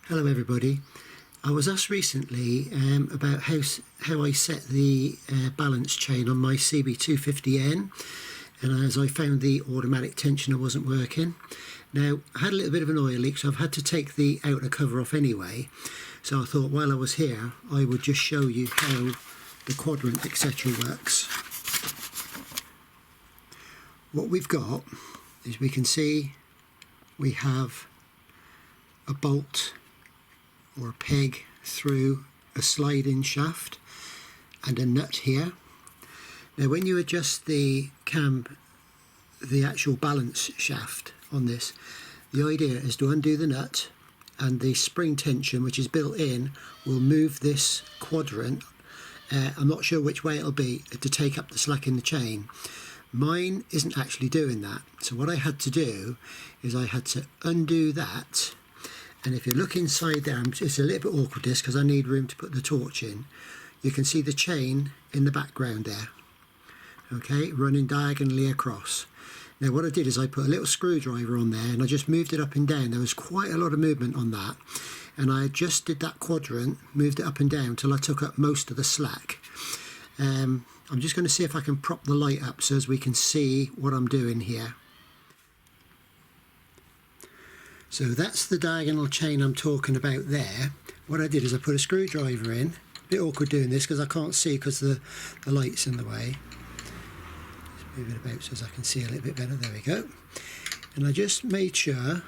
Hello everybody. I was asked recently about how I set the balance chain on my CB250N, and as I found the automatic tensioner wasn't working. Now I had a little bit of an oil leak, so I've had to take the outer cover off anyway, so I thought while I was here I would just show you how the quadrant etc works. What we've got is, we can see we have a bolt or a peg through a slide-in shaft and a nut here. Now when you adjust the actual balance shaft on this, the idea is to undo the nut, and the spring tension which is built in will move this quadrant, I'm not sure which way it'll be, to take up the slack in the chain. Mine isn't actually doing that, so what I had to do is I had to undo that. And if you look inside there, it's a little bit awkward this because I need room to put the torch in. You can see the chain in the background there, okay, running diagonally across. Now what I did is I put a little screwdriver on there and I just moved it up and down. There was quite a lot of movement on that, and I adjusted that quadrant, moved it up and down till I took up most of the slack. I'm just going to see if I can prop the light up so as we can see what I'm doing here. So that's the diagonal chain I'm talking about there. What I did is I put a screwdriver in. A bit awkward doing this because I can't see because the light's in the way. Just move it about so as I can see a little bit better. There we go. And I just made sure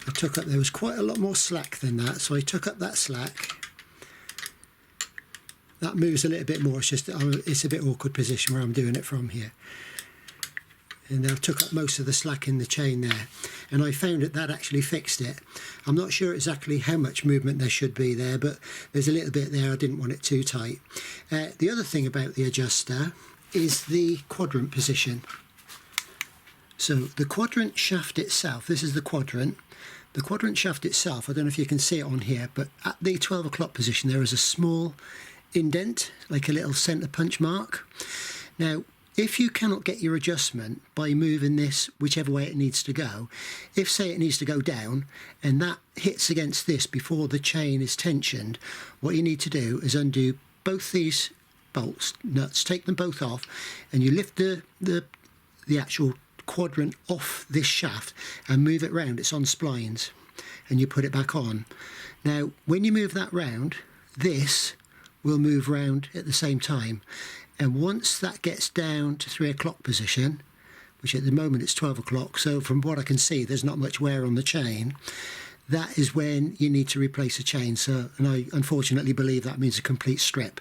I took up, there was quite a lot more slack than that, so I took up that slack. That moves a little bit more, it's just it's a bit awkward position where I'm doing it from here. And I took up most of the slack in the chain there, and I found that actually fixed it. I'm not sure exactly how much movement there should be there, but there's a little bit there. I didn't want it too tight. The other thing about the adjuster is the quadrant position. So the quadrant shaft itself, this is the quadrant shaft itself, I don't know if you can see it on here, but at the 12 o'clock position there is a small indent, like a little centre punch mark. Now if you cannot get your adjustment by moving this whichever way it needs to go, if say it needs to go down and that hits against this before the chain is tensioned, what you need to do is undo both these bolts, nuts, take them both off, and you lift the actual quadrant off this shaft and move it round. It's on splines, and you put it back on. Now when you move that round, this will move round at the same time. And once that gets down to 3 o'clock position, which at the moment it's 12 o'clock, so from what I can see there's not much wear on the chain, that is when you need to replace a chain. So, and I unfortunately believe that means a complete strip.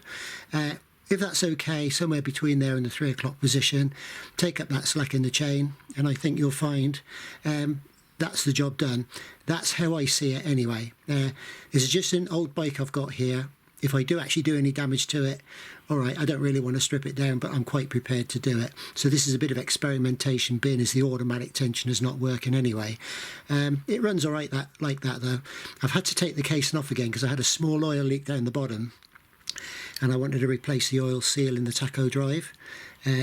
If that's okay, somewhere between there and the 3 o'clock position, take up that slack in the chain, and I think you'll find that's the job done. That's how I see it anyway. This is just an old bike I've got here. If I do actually do any damage to it, all right, I don't really want to strip it down, but I'm quite prepared to do it. So this is a bit of experimentation, being as the automatic tensioner's not working anyway. It runs all right like that though. I've had to take the casing off again because I had a small oil leak down the bottom, and I wanted to replace the oil seal in the tacho drive,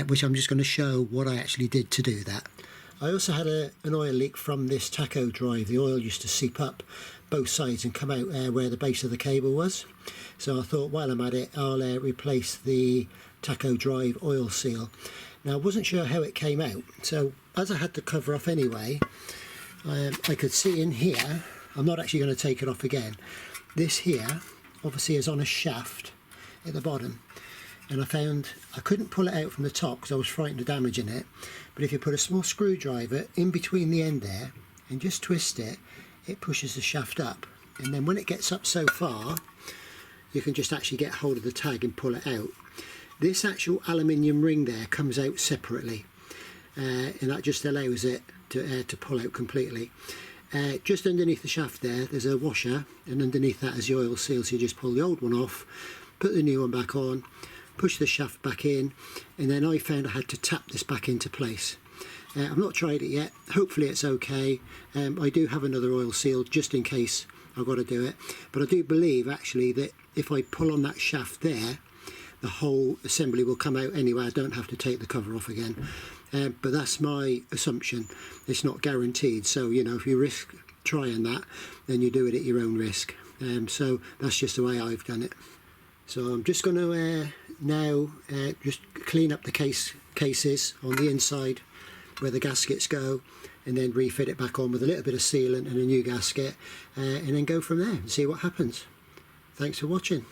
which I'm just going to show what I actually did to do that. I also had an oil leak from this tacho drive. The oil used to seep up both sides and come out where the base of the cable was. So I thought while I'm at it, I'll replace the tacho drive oil seal. Now I wasn't sure how it came out, so as I had the cover off anyway, I could see in here, I'm not actually going to take it off again, this here obviously is on a shaft at the bottom, and I found I couldn't pull it out from the top because I was frightened of damaging it, but if you put a small screwdriver in between the end there and just twist it, it pushes the shaft up, and then when it gets up so far you can just actually get hold of the tag and pull it out. This actual aluminium ring there comes out separately, and that just allows it to pull out completely. Just underneath the shaft there's a washer, and underneath that is the oil seal, so you just pull the old one off, put the new one back on, push the shaft back in, and then I found I had to tap this back into place. I've not tried it yet, hopefully it's okay. I do have another oil seal just in case I've got to do it, but I do believe actually that if I pull on that shaft there, the whole assembly will come out anyway. I don't have to take the cover off again, but that's my assumption. It's not guaranteed, so you know, if you risk trying that, then you do it at your own risk. So that's just the way I've done it. So I'm just going to now just clean up the cases on the inside where the gaskets go, and then refit it back on with a little bit of sealant and a new gasket, and then go from there and see what happens. Thanks for watching.